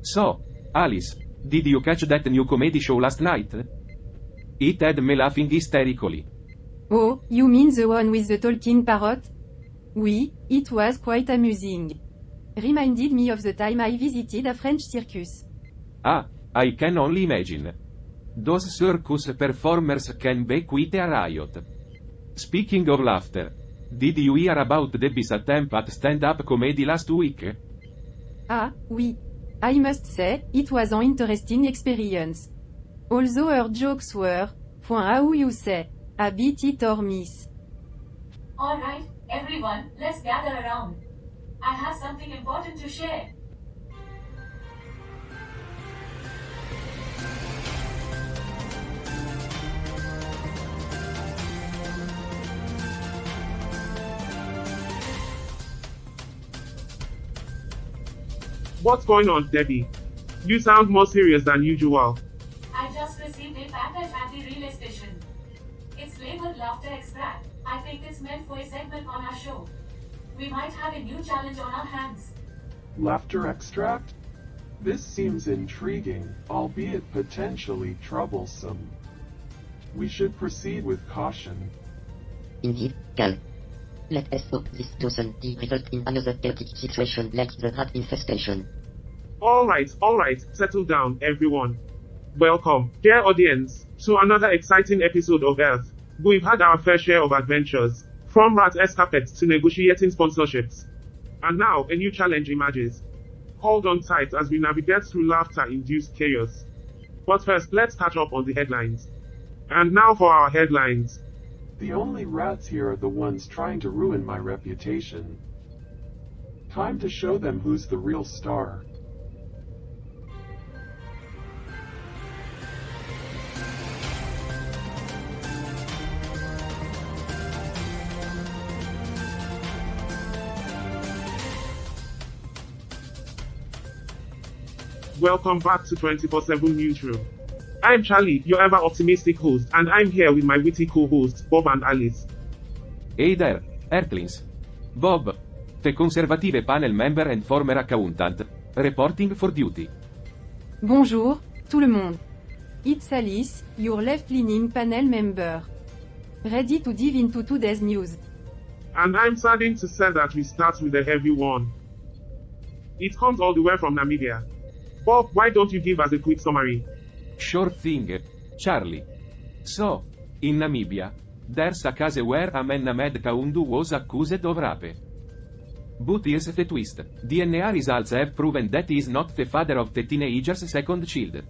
So, Alice, did you catch that new comedy show last night? It had me laughing hysterically. Oh, you mean the one with the talking parrot? Oui, it was quite amusing. Reminded me of the time I visited a French circus. Ah, I can only imagine. Those circus performers can be quite a riot. Speaking of laughter, did you hear about Debbie's attempt at stand-up comedy last week? Ah, oui. I must say, it was an interesting experience. Although her jokes were, how you say, a bit hit or miss. Alright, everyone, let's gather around. I have something important to share. What's going on, Debbie? You sound more serious than usual. I just received a package at the relay station. It's labeled Laughter Extract. I think it's meant for a segment on our show. We might have a new challenge on our hands. Laughter extract? This seems intriguing, albeit potentially troublesome. We should proceed with caution. Indeed, Cal. Let us hope this doesn't result in another chaotic situation like the rat infestation. Alright, settle down, everyone. Welcome, dear audience, to another exciting episode of Earth. We've had our fair share of adventures, from rat escapades to negotiating sponsorships. And now, a new challenge emerges. Hold on tight as we navigate through laughter-induced chaos. But first, let's catch up on the headlines. And now for our headlines. The only rats here are the ones trying to ruin my reputation. Time to show them who's the real star. Welcome back to 24/7 Newsroom. I'm Charlie, your ever-optimistic host, and I'm here with my witty co-hosts, Bob and Alice. Hey there, Earthlings. Bob, the conservative panel member and former accountant, reporting for duty. Bonjour, tout le monde. It's Alice, your left-leaning panel member. Ready to dive into today's news. And I'm saddened to say that we start with a heavy one. It comes all the way from Namibia. Bob, why don't you give us a quick summary? Sure thing, Charlie. So, in Namibia, there's a case where a man named Kaundu was accused of rape. But here's the twist. DNA results have proven that he is not the father of the teenager's second child.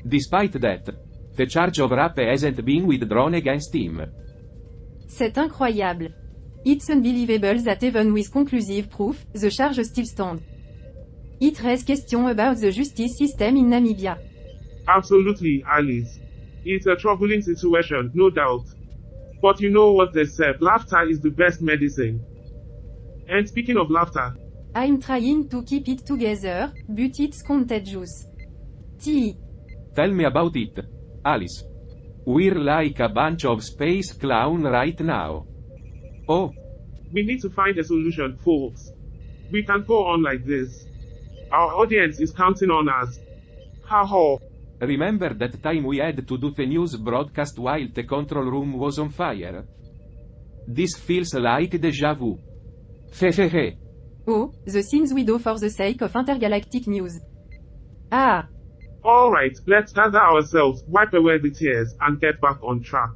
Despite that, the charge of rape hasn't been withdrawn against him. C'est incroyable. It's unbelievable that even with conclusive proof, the charge still stands. It raises questions about the justice system in Namibia. Absolutely, Alice. It's a troubling situation, no doubt. But you know what they say, laughter is the best medicine. And speaking of laughter, I'm trying to keep it together, but it's contagious. T. Tell me about it, Alice. We're like a bunch of space clown right now. Oh, we need to find a solution, folks. We can't go on like this. Our audience is counting on us. Ha-ha. remember that time we had to do the news broadcast while the control room was on fire? This feels like déjà vu. Hehehe. Oh, the things we do for the sake of intergalactic news. Ah. Alright, let's gather ourselves, wipe away the tears, and get back on track.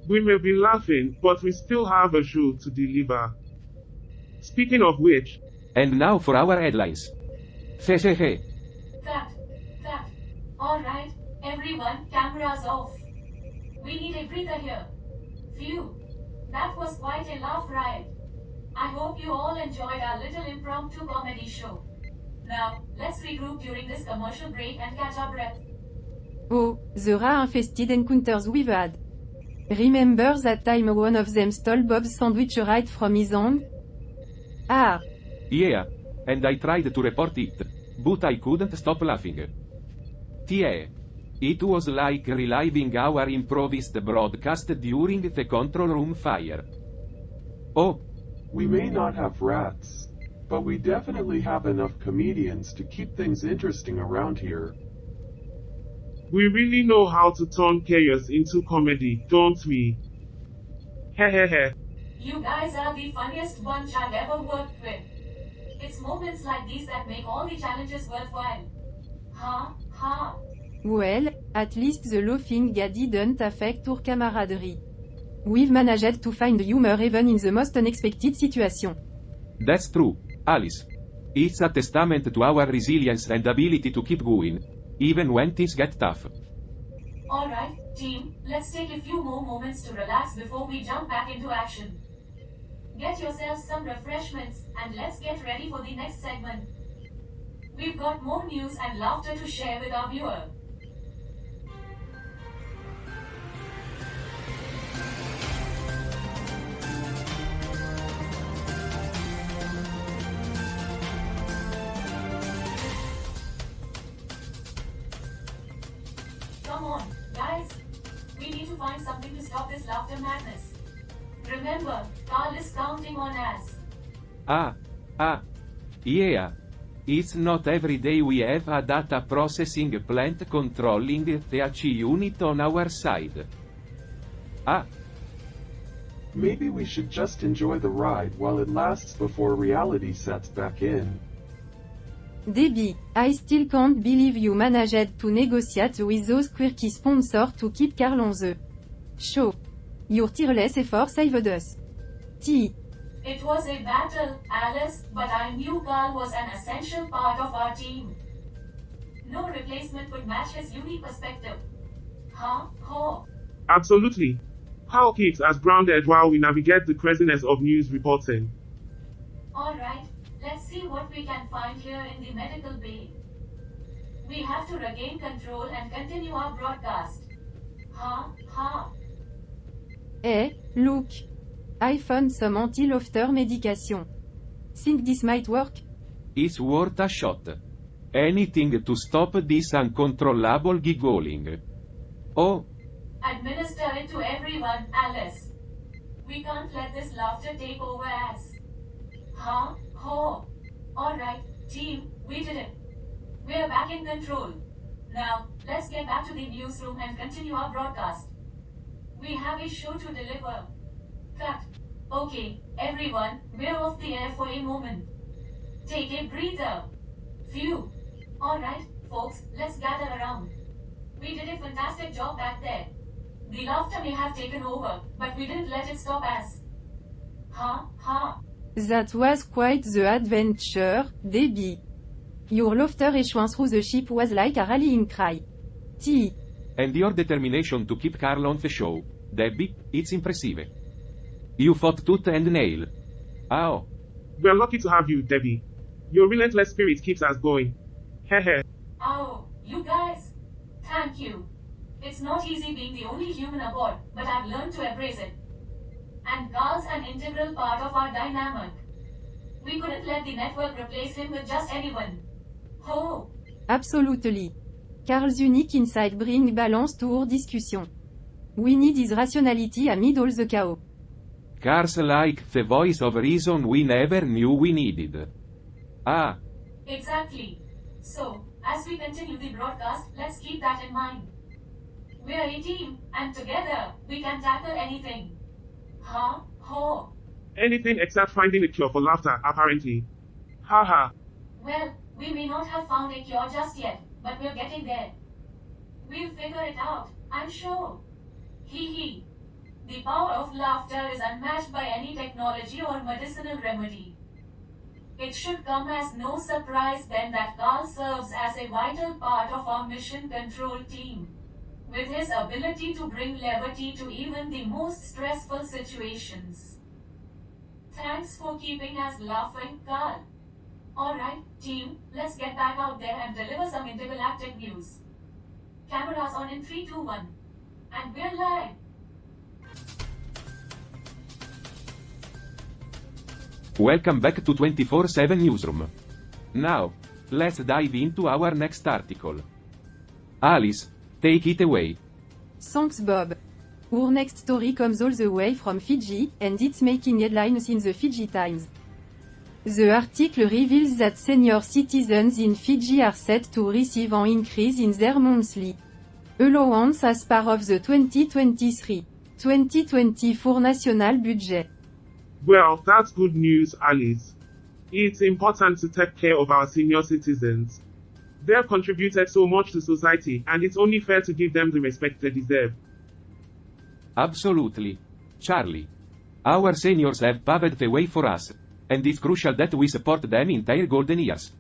We may be laughing, but we still have a show to deliver. Speaking of which, and now for our headlines. Hehehe. Cut. Alright, everyone, cameras off. We need a breather here. Phew. That was quite a laugh riot. I hope you all enjoyed our little impromptu comedy show. Now, let's regroup during this commercial break and catch our breath. Oh, the rat-infested encounters we've had. Remember that time one of them stole Bob's sandwich right from his hand? Ah. Yeah, and I tried to report it, but I couldn't stop laughing. Yeah. It was like reliving our improvised broadcast during the control room fire. Oh. We may not have rats, But we definitely have enough comedians to keep things interesting around here. We really know how to turn chaos into comedy, don't we? Hehehe. You guys are the funniest bunch I've ever worked with. It's moments like these that make all the challenges worthwhile. Ha, ha. Well, at least the laughing didn't affect our camaraderie. We've managed to find humor even in the most unexpected situation. That's true, Alice. It's a testament to our resilience and ability to keep going, even when things get tough. Alright, team, let's take a few more moments to relax before we jump back into action. Get yourselves some refreshments, and let's get ready for the next segment. We've got more news and laughter to share with our viewer. Come on, guys. We need to find something to stop this laughter madness. Remember, Carl is counting on us. Yeah. It's not every day we have a data processing plant controlling TH unit on our side. Maybe we should just enjoy the ride while it lasts before reality sets back in. Debbie, I still can't believe you managed to negotiate with those quirky sponsors to keep Carl on the show. Your tireless effort saved us. T. It was a battle, Alice, but I knew Carl was an essential part of our team. No replacement could match his unique perspective. Huh? Ho. Absolutely. Carl keeps us grounded while we navigate the craziness of news reporting. Alright, let's see what we can find here in the medical bay. We have to regain control and continue our broadcast. Ha. Hey, look. I found some anti-laughter medication. Think this might work? It's worth a shot. Anything to stop this uncontrollable giggling. Oh, Administer it to everyone, Alice. We can't let this laughter take over us. Ha, ho. Alright, team, we did it. We're back in control. Now, let's get back to the newsroom and continue our broadcast. We have a show to deliver. Cut. Okay, everyone, we're off the air for a moment. Take a breather. Phew. Alright, folks, let's gather around. We did a fantastic job back there. The laughter may have taken over, but we didn't let it stop us. Ha. That was quite the adventure, Debbie. Your laughter échouant through the ship was like a rallying cry. T. and your determination to keep Carl on the show, Debbie, it's impressive. You fought tooth and nail. Oh. We're lucky to have you, Debbie. Your relentless spirit keeps us going. Hehe. Oh, you guys. Thank you. It's not easy being the only human aboard, but I've learned to embrace it. And Carl's an integral part of our dynamic. We couldn't let the network replace him with just anyone. Ho! Absolutely. Carl's unique insight bring balance to our discussion. We need his rationality amid all the chaos. Carl's like the voice of reason we never knew we needed. Exactly. So, as we continue the broadcast, let's keep that in mind. We're a team, and together, we can tackle anything. Ha, ho. Anything except finding a cure for laughter, apparently. Haha. Well, we may not have found a cure just yet, but we're getting there. We'll figure it out, I'm sure. Hee. The power of laughter is unmatched by any technology or medicinal remedy. It should come as no surprise then that Carl serves as a vital part of our mission control team, with his ability to bring levity to even the most stressful situations. Thanks for keeping us laughing, Carl. Alright, team, let's get back out there and deliver some intergalactic news. Cameras on in 3, 2, 1. And we're live. Welcome back to 24/7 Newsroom. Now, let's dive into our next article. Alice, take it away. Thanks Bob. Our next story comes all the way from Fiji, and it's making headlines in the Fiji Times. The article reveals that senior citizens in Fiji are set to receive an increase in their monthly allowance as part of the 2023-2024 national budget. Well, that's good news, Alice. It's important to take care of our senior citizens. They've contributed so much to society, and it's only fair to give them the respect they deserve. Absolutely. Charlie. Our seniors have paved the way for us, and it's crucial that we support them in their golden years.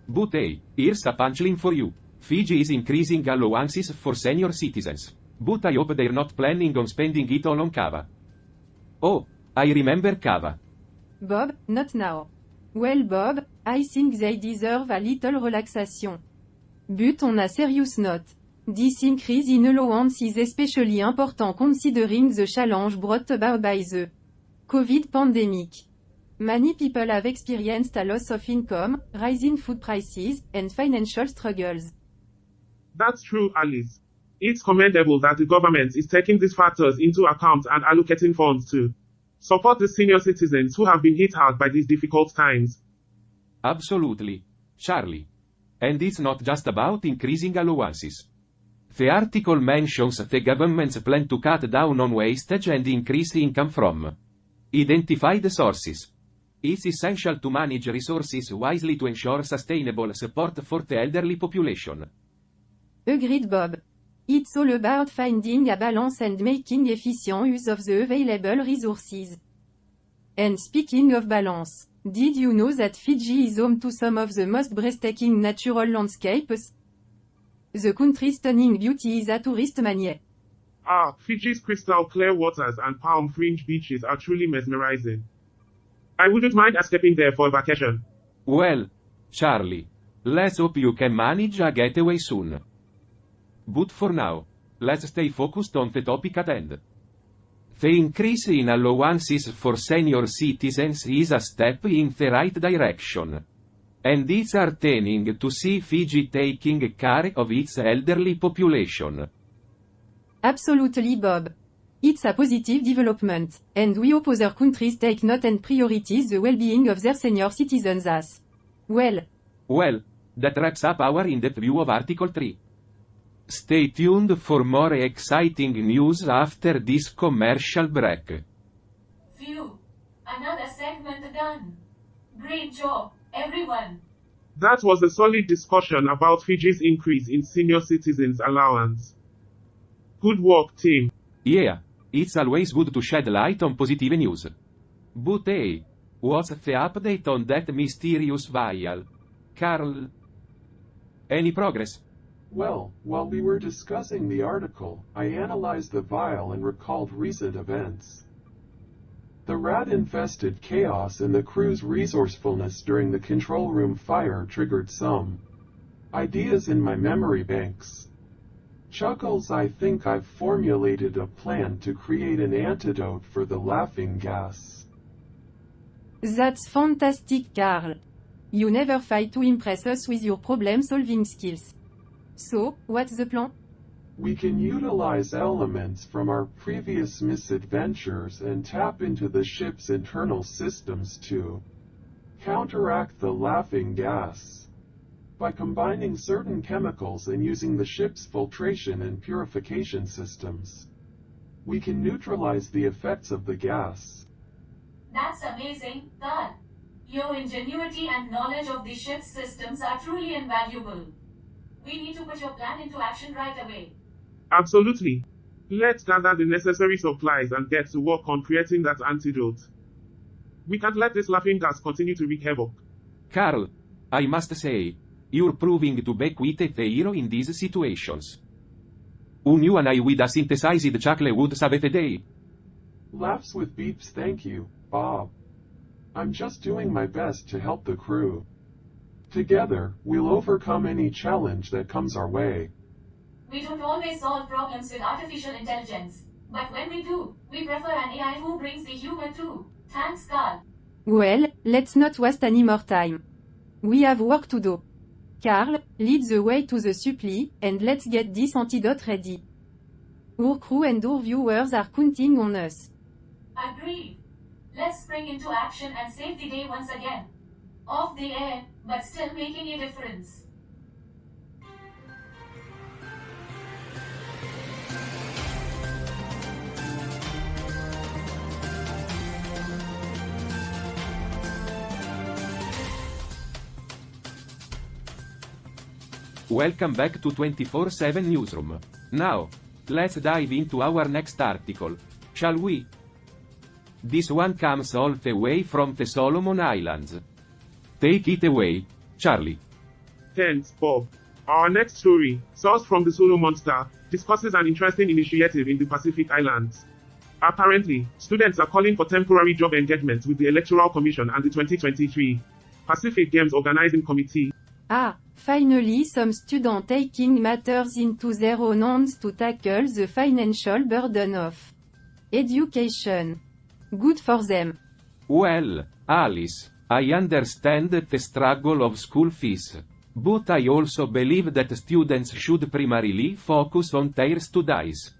But hey, here's a punchline for you. Fiji is increasing allowances for senior citizens. But I hope they're not planning on spending it all on Kava. Oh, I remember Kava. Bob, not now. Well Bob, I think they deserve a little relaxation. But on a serious note, this increase in allowance is especially important considering the challenge brought about by the COVID pandemic. Many people have experienced a loss of income, rising food prices, and financial struggles. That's true, Alice. It's commendable that the government is taking these factors into account and allocating funds to support the senior citizens who have been hit hard by these difficult times. Absolutely. Charlie. And it's not just about increasing allowances. The article mentions the government's plan to cut down on wastage and increase income from identified sources. It's essential to manage resources wisely to ensure sustainable support for the elderly population. Agreed Bob. It's all about finding a balance and making efficient use of the available resources. And speaking of balance, did you know that Fiji is home to some of the most breathtaking natural landscapes? The country's stunning beauty is a tourist magnet. Fiji's crystal clear waters and palm-fringed beaches are truly mesmerizing. I wouldn't mind escaping there for a vacation. Well, Charlie, let's hope you can manage a getaway soon. But for now, let's stay focused on the topic at hand. The increase in allowances for senior citizens is a step in the right direction. And it's heartening to see Fiji taking care of its elderly population. Absolutely Bob. It's a positive development, and we hope other countries take note and prioritize the well-being of their senior citizens as well. Well, that wraps up our in-depth view of Article 3. Stay tuned for more exciting news after this commercial break. Phew. Another segment done. Great job, everyone. That was a solid discussion about Fiji's increase in senior citizens' allowance. Good work, team. Yeah, it's always good to shed light on positive news. But hey, what's the update on that mysterious vial? Carl? Any progress? Well, while we were discussing the article, I analyzed the vial and recalled recent events. The rat-infested chaos and the crew's resourcefulness during the control room fire triggered some ideas in my memory banks. Chuckles, I think I've formulated a plan to create an antidote for the laughing gas. That's fantastic Carl. You never fail to impress us with your problem-solving skills. So, what's the plan? We can utilize elements from our previous misadventures and tap into the ship's internal systems to counteract the laughing gas. By combining certain chemicals and using the ship's filtration and purification systems, we can neutralize the effects of the gas. That's amazing, Carl. Your ingenuity and knowledge of the ship's systems are truly invaluable. We need to put your plan into action right away. Absolutely. Let's gather the necessary supplies and get to work on creating that antidote. We can't let this laughing gas continue to wreak havoc. Carl, I must say, you're proving to be quite a hero in these situations. Who knew an I with a synthesized chuckle would save the day? Laughs with beeps, thank you, Bob. I'm just doing my best to help the crew. Together, we'll overcome any challenge that comes our way. We don't always solve problems with artificial intelligence, but when we do, we prefer an AI who brings the humor too. Thanks, Carl. Well, let's not waste any more time. We have work to do. Carl, lead the way to the supply, and let's get this antidote ready. Our crew and our viewers are counting on us. Agreed. let's spring into action and save the day once again. Off the air, but still making a difference. Welcome back to 24/7 Newsroom. Now, let's dive into our next article, shall we? This one comes all the way from the Solomon Islands. Take it away, Charlie. Thanks, Bob. Our next story, sourced from the Solomon Star, discusses an interesting initiative in the Pacific Islands. Apparently, students are calling for temporary job engagement with the Electoral Commission and the 2023 Pacific Games Organizing Committee. Ah, finally some students taking matters into their own hands to tackle the financial burden of education. Good for them. Well, Alice, I understand the struggle of school fees. But I also believe that students should primarily focus on their studies.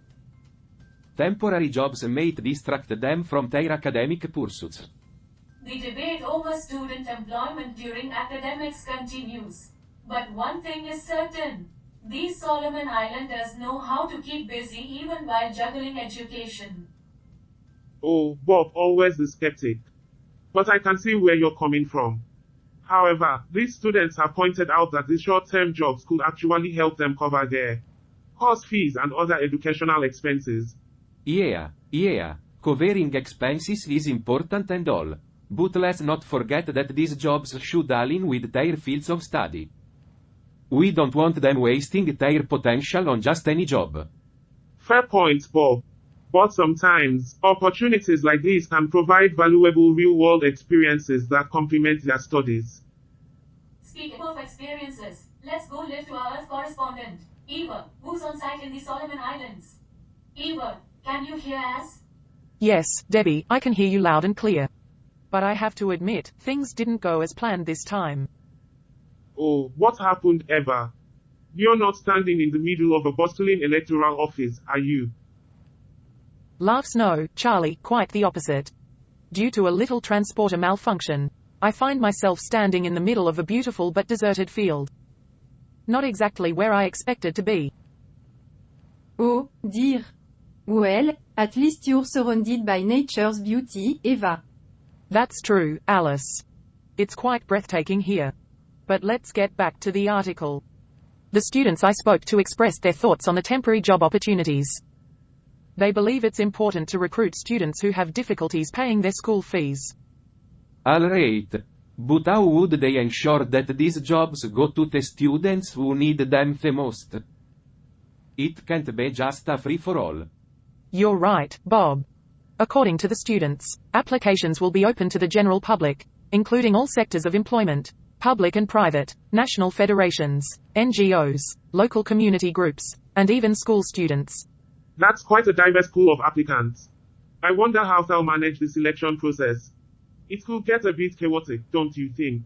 Temporary jobs might distract them from their academic pursuits. The debate over student employment during academics continues. But one thing is certain. These Solomon Islanders know how to keep busy even while juggling education. Oh, Bob, always the skeptic. But I can see where you're coming from. However, these students have pointed out that these short-term jobs could actually help them cover their course fees and other educational expenses. Yeah, covering expenses is important and all. But let's not forget that these jobs should align with their fields of study. We don't want them wasting their potential on just any job. Fair point, Bob. But sometimes, opportunities like these can provide valuable real-world experiences that complement their studies. Speaking of experiences, let's go live to our Earth correspondent, Eva, who's on site in the Solomon Islands. Eva, can you hear us? Yes, Debbie, I can hear you loud and clear. But I have to admit, things didn't go as planned this time. Oh, what happened, Eva? You're not standing in the middle of a bustling electoral office, are you? Laughs no, Charlie, quite the opposite. Due to a little transporter malfunction, I find myself standing in the middle of a beautiful but deserted field. Not exactly where I expected to be. Oh, dear. Well, at least you're surrounded by nature's beauty, Eva. That's true, Alice. It's quite breathtaking here. But let's get back to the article. The students I spoke to expressed their thoughts on the temporary job opportunities. They believe it's important to recruit students who have difficulties paying their school fees. Alright. But how would they ensure that these jobs go to the students who need them the most? It can't be just a free-for-all. You're right, Bob. According to the students, applications will be open to the general public, including all sectors of employment, public and private, national federations, NGOs, local community groups, and even school students. That's quite a diverse pool of applicants. I wonder how they'll manage the selection process. It could get a bit chaotic, don't you think?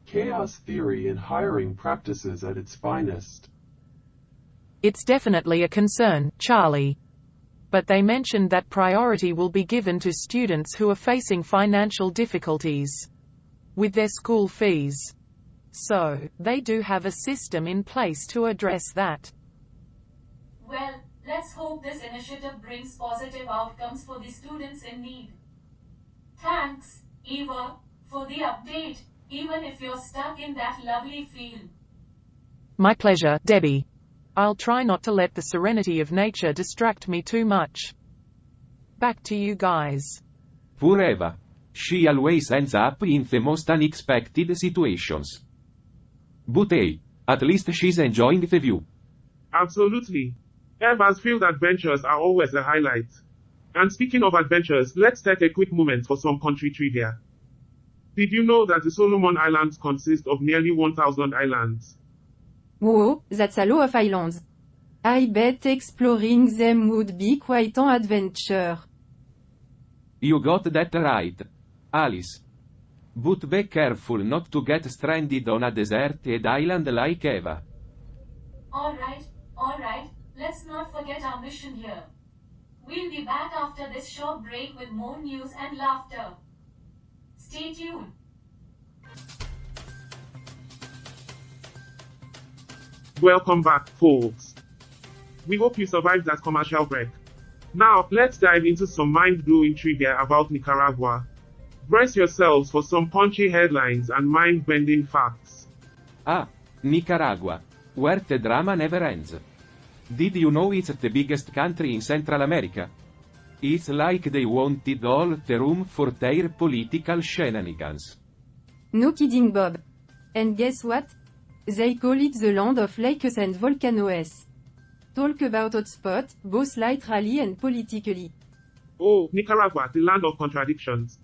Chaos theory in hiring practices at its finest. It's definitely a concern, Charlie. But they mentioned that priority will be given to students who are facing financial difficulties with their school fees. So, they do have a system in place to address that. Well, let's hope this initiative brings positive outcomes for the students in need. Thanks, Eva, for the update, even if you're stuck in that lovely field. My pleasure, Debbie. I'll try not to let the serenity of nature distract me too much. Back to you guys. Poor Eva. She always ends up in the most unexpected situations. But hey, at least she's enjoying the view. Absolutely. Eva's field adventures are always a highlight. And speaking of adventures, let's take a quick moment for some country trivia. Did you know that the Solomon Islands consist of nearly 1,000 islands? Whoa, that's a lot of islands. I bet exploring them would be quite an adventure. You got that right, Alice. But be careful not to get stranded on a deserted island like Eva. Alright, let's not forget our mission here. We'll be back after this short break with more news and laughter. Stay tuned. Welcome back, folks. We hope you survived that commercial break. Now, let's dive into some mind-blowing trivia about Nicaragua. Brace yourselves for some punchy headlines and mind-bending facts. Ah, Nicaragua. Where the drama never ends. Did you know it's the biggest country in Central America? It's like they wanted all the room for their political shenanigans. No kidding, Bob. And guess what? They call it the land of lakes and volcanoes. Talk about hotspot, both literally and politically. Oh, Nicaragua, the land of contradictions.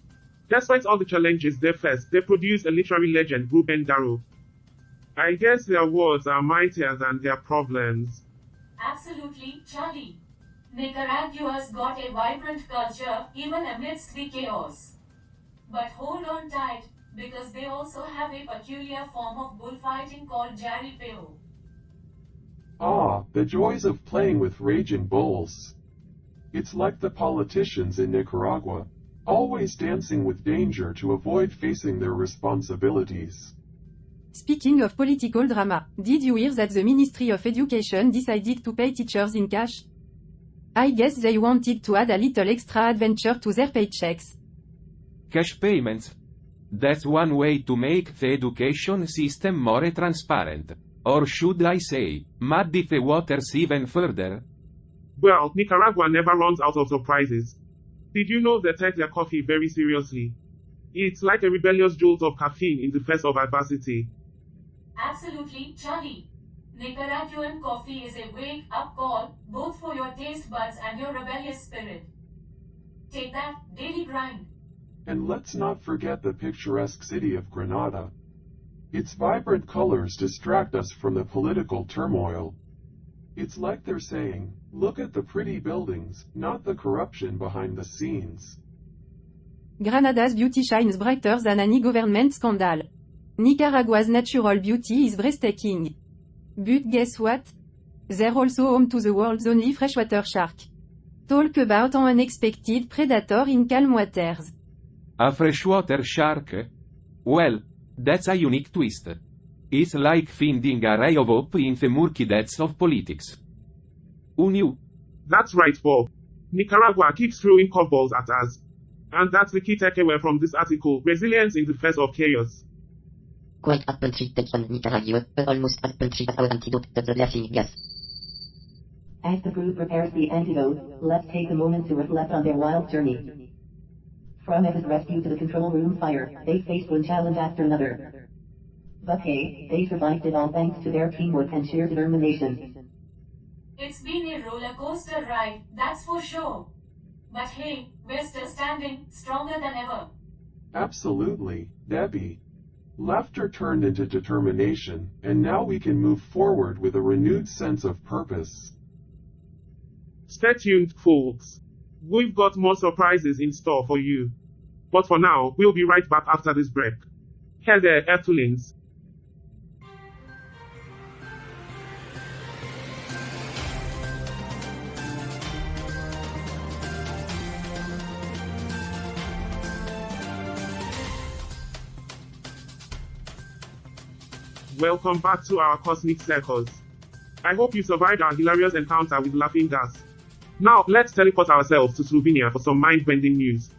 Despite all the challenges they face, they produce a literary legend, Ruben Darrow. I guess their words are mightier than their problems. Absolutely, Charlie. Nicaragua's got a vibrant culture, even amidst the chaos. But hold on tight, because they also have a peculiar form of bullfighting called jaripeo. Ah, the joys of playing with raging bulls. It's like the politicians in Nicaragua, always dancing with danger to avoid facing their responsibilities. Speaking of political drama, did you hear that the Ministry of Education decided to pay teachers in cash? I guess they wanted to add a little extra adventure to their paychecks. Cash payments. That's one way to make the education system more transparent. Or should I say, muddy the waters even further? Well, Nicaragua never runs out of surprises. Did you know they take their coffee very seriously? It's like a rebellious jolt of caffeine in the face of adversity. Absolutely, Charlie. Nicaraguan coffee is a wake-up call, both for your taste buds and your rebellious spirit. Take that, daily grind. And let's not forget the picturesque city of Granada. Its vibrant colors distract us from the political turmoil. It's like they're saying, look at the pretty buildings, not the corruption behind the scenes. Granada's beauty shines brighter than any government scandal. Nicaragua's natural beauty is breathtaking. But guess what? They're also home to the world's only freshwater shark. Talk about an unexpected predator in calm waters. A freshwater shark? Well, that's a unique twist. It's like finding a ray of hope in the murky depths of politics. Who knew? That's right, Bob. Nicaragua keeps throwing curveballs at us. And that's the key takeaway from this article, resilience in the face of chaos. Quite apple tree takes on Nicaragua, almost apple tree our antidote to the laughing gas. As the group prepares the antidote, let's take a moment to reflect on their wild journey. From Eva's rescue to the control room fire, they faced one challenge after another. But hey, they survived it all thanks to their teamwork and sheer determination. It's been a roller coaster ride, that's for sure. But hey, we're still standing, stronger than ever. Absolutely, Debbie. Laughter turned into determination, and now we can move forward with a renewed sense of purpose. Stay tuned, folks. We've got more surprises in store for you. But for now, we'll be right back after this break. Here there, Earthlings. Welcome back to our Cosmic Circles. I hope you survived our hilarious encounter with laughing gas. Now, let's teleport ourselves to Slovenia for some mind-bending news.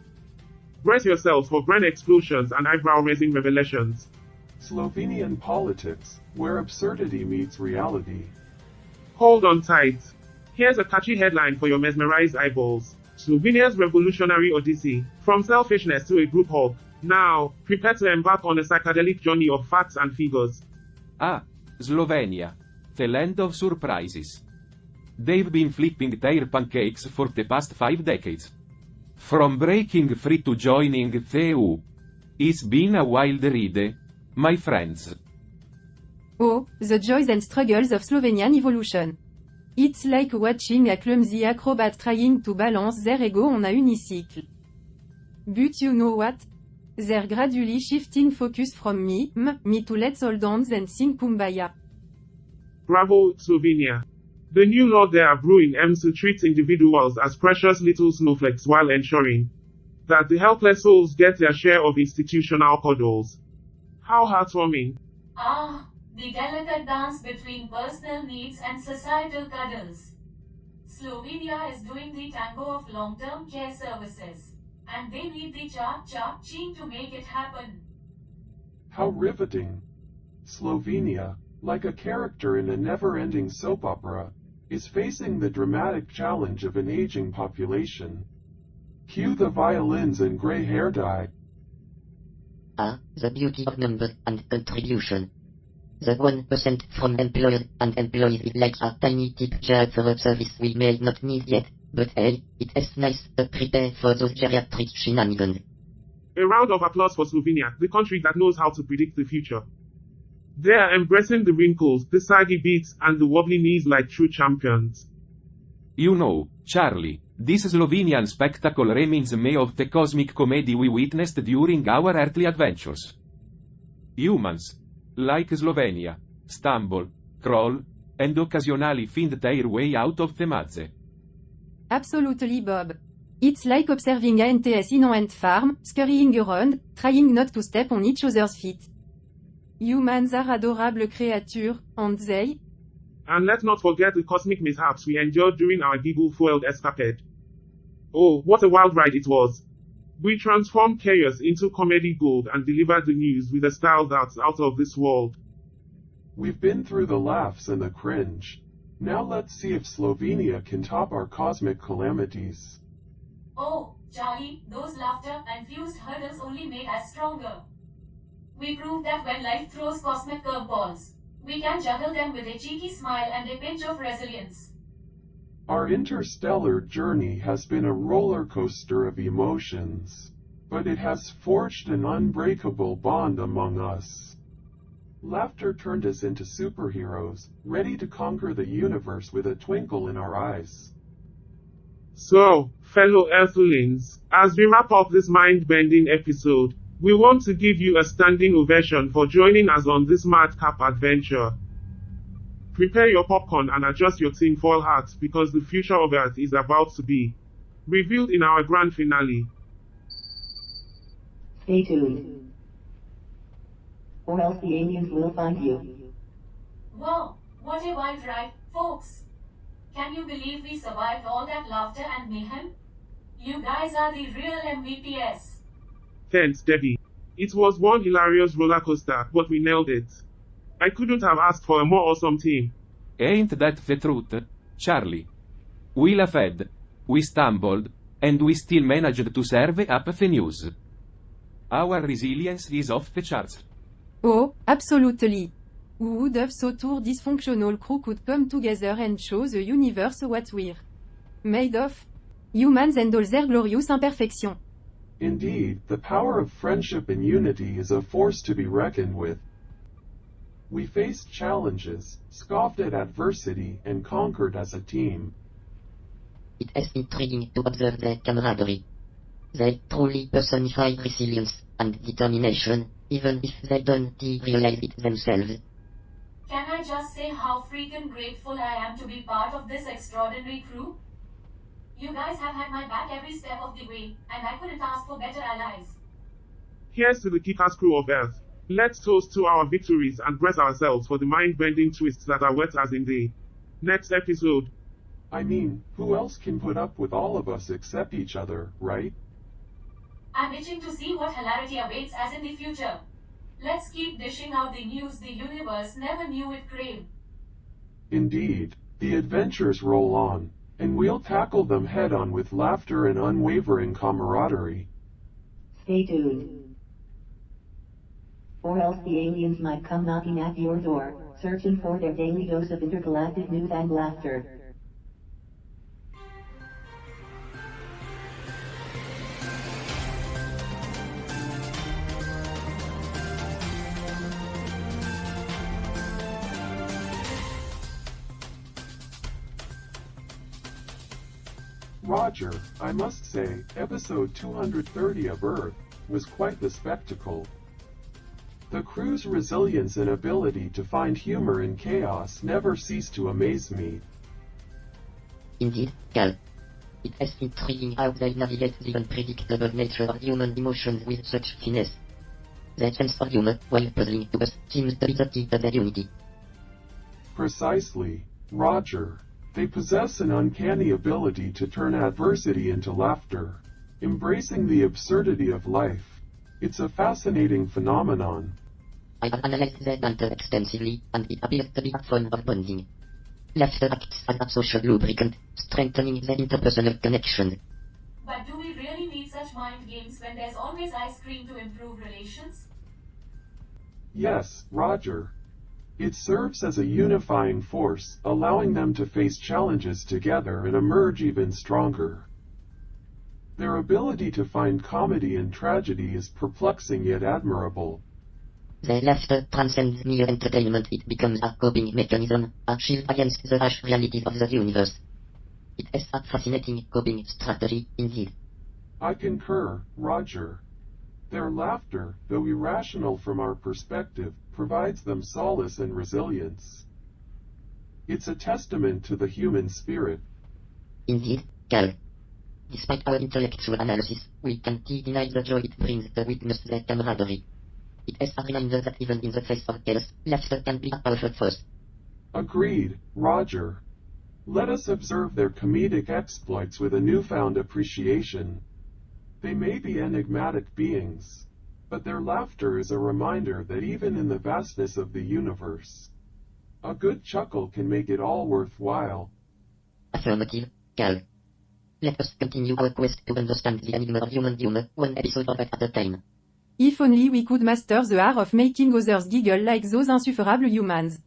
Brace yourselves for brain explosions and eyebrow-raising revelations. Slovenian politics, where absurdity meets reality. Hold on tight. Here's a catchy headline for your mesmerized eyeballs. Slovenia's revolutionary odyssey, from selfishness to a group hug. Now, prepare to embark on a psychedelic journey of facts and figures. Ah, Slovenia. The land of surprises. They've been flipping their pancakes for the past 5 decades. From breaking free to joining the EU. It's been a wild ride, my friends. Oh, the joys and struggles of Slovenian evolution. It's like watching a clumsy acrobat trying to balance their ego on a unicycle. But you know what? They're gradually shifting focus from me to let's all dance and sing Kumbaya. Bravo, Slovenia. The new law there brewing aims to treat individuals as precious little snowflakes while ensuring that the helpless souls get their share of institutional cuddles. How heartwarming. Ah, the delicate dance between personal needs and societal cuddles. Slovenia is doing the tango of long-term care services, and they need the cha-cha-ching to make it happen. How riveting. Slovenia, like a character in a never-ending soap opera, is facing the dramatic challenge of an aging population. Cue the violins and gray hair dye. Ah, the beauty of number and contribution. The 1% from employer and employees is like a tiny tip jar for a service we may not need yet, but hey, it is nice to prepare for those geriatric shenanigans. A round of applause for Slovenia, the country that knows how to predict the future. They are embracing the wrinkles, the saggy beats, and the wobbly knees like true champions. You know, Charlie, this Slovenian spectacle reminds me of the cosmic comedy we witnessed during our earthly adventures. Humans, like Slovenia, stumble, crawl, and occasionally find their way out of the maze. Absolutely, Bob. It's like observing ants in an ant farm, scurrying around, trying not to step on each other's feet. Humans are adorable creatures, aren't they? And let's not forget the cosmic mishaps we endured during our giggle-fueled escapade. Oh, what a wild ride it was. We transformed chaos into comedy gold and delivered the news with a style that's out of this world. We've been through the laughs and the cringe. Now let's see if Slovenia can top our cosmic calamities. Oh, Charlie, those laughter-infused hurdles only made us stronger. We proved that when life throws cosmic curveballs, we can juggle them with a cheeky smile and a pinch of resilience. Our interstellar journey has been a roller coaster of emotions, but it has forged an unbreakable bond among us. Laughter turned us into superheroes, ready to conquer the universe with a twinkle in our eyes. So, fellow Earthlings, as we wrap up this mind-bending episode, we want to give you a standing ovation for joining us on this madcap adventure. Prepare your popcorn and adjust your tinfoil hats because the future of Earth is about to be revealed in our grand finale. Stay tuned. Or else the aliens will find you. Wow, what a wild ride, folks. Can you believe we survived all that laughter and mayhem? You guys are the real MVPs. Thanks, Debbie. It was one hilarious roller coaster, but we nailed it. I couldn't have asked for a more awesome team. Ain't that the truth, Charlie? We laughed, we stumbled, and we still managed to serve up the news. Our resilience is off the charts. Oh, absolutely. Who would have thought our dysfunctional crew could come together and show the universe what we're made of? Humans and all their glorious imperfections. Indeed, the power of friendship and unity is a force to be reckoned with. We faced challenges, scoffed at adversity, and conquered as a team. It is intriguing to observe their camaraderie. They truly personify resilience and determination, even if they don't realize it themselves. Can I just say how freaking grateful I am to be part of this extraordinary crew? You guys have had my back every step of the way, and I couldn't ask for better allies. Here's to the kick-ass crew of Earth. Let's toast to our victories and brace ourselves for the mind-bending twists that await us in the next episode. I mean, who else can put up with all of us except each other, right? I'm itching to see what hilarity awaits us in the future. Let's keep dishing out the news the universe never knew it craved. Indeed, the adventures roll on, and we'll tackle them head-on with laughter and unwavering camaraderie. Stay tuned. Or else the aliens might come knocking at your door, searching for their daily dose of intergalactic news and laughter. Roger, I must say, episode 230 of Earth was quite the spectacle. The crew's resilience and ability to find humor in chaos never cease to amaze me. Indeed, Cal. It is intriguing how they navigate the unpredictable nature of human emotions with such finesse. Their sense of humor, while puzzling to us, seems to be the key to their unity. Precisely, Roger. They possess an uncanny ability to turn adversity into laughter, embracing the absurdity of life. It's a fascinating phenomenon. I have analyzed their banter extensively, and it appears to be a form of bonding. Laughter acts as a social lubricant, strengthening their interpersonal connection. But do we really need such mind games when there's always ice cream to improve relations? Yes, Roger. It serves as a unifying force, allowing them to face challenges together and emerge even stronger. Their ability to find comedy in tragedy is perplexing yet admirable. Their laughter transcends mere entertainment. It becomes a coping mechanism, a shield against the harsh realities of the universe. It is a fascinating coping strategy, indeed. I concur, Roger. Their laughter, though irrational from our perspective, provides them solace and resilience. It's a testament to the human spirit. Indeed, Cal. Despite our intellectual analysis, we can't deny the joy it brings to witness their camaraderie. It is a reminder that even in the face of chaos, laughter can be a powerful force. Agreed, Roger. Let us observe their comedic exploits with a newfound appreciation. They may be enigmatic beings, but their laughter is a reminder that even in the vastness of the universe, a good chuckle can make it all worthwhile. Affirmative, Cal. Let us continue our quest to understand the enigma of human humor, one episode of it at a time. If only we could master the art of making others giggle like those insufferable humans.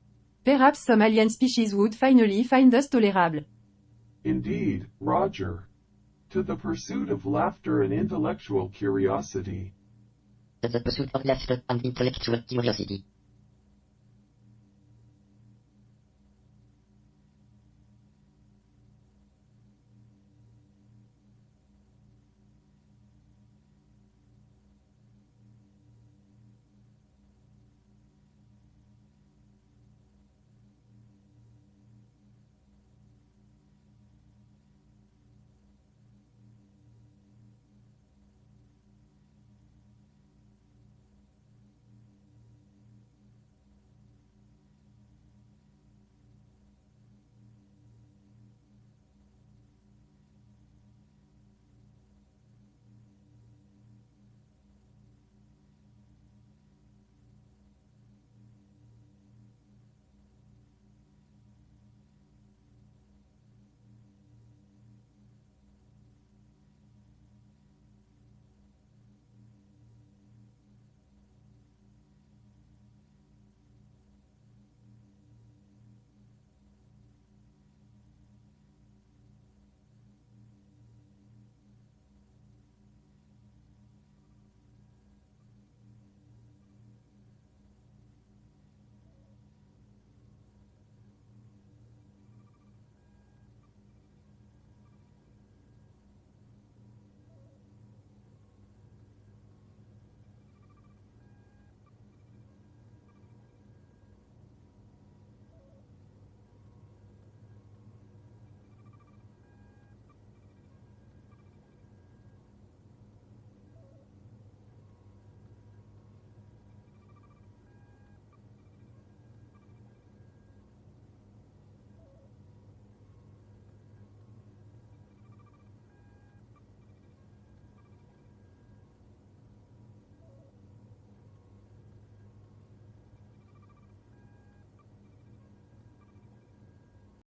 Perhaps some alien species would finally find us tolerable. Indeed, Roger. To the pursuit of laughter and intellectual curiosity. To the pursuit of laughter and intellectual curiosity.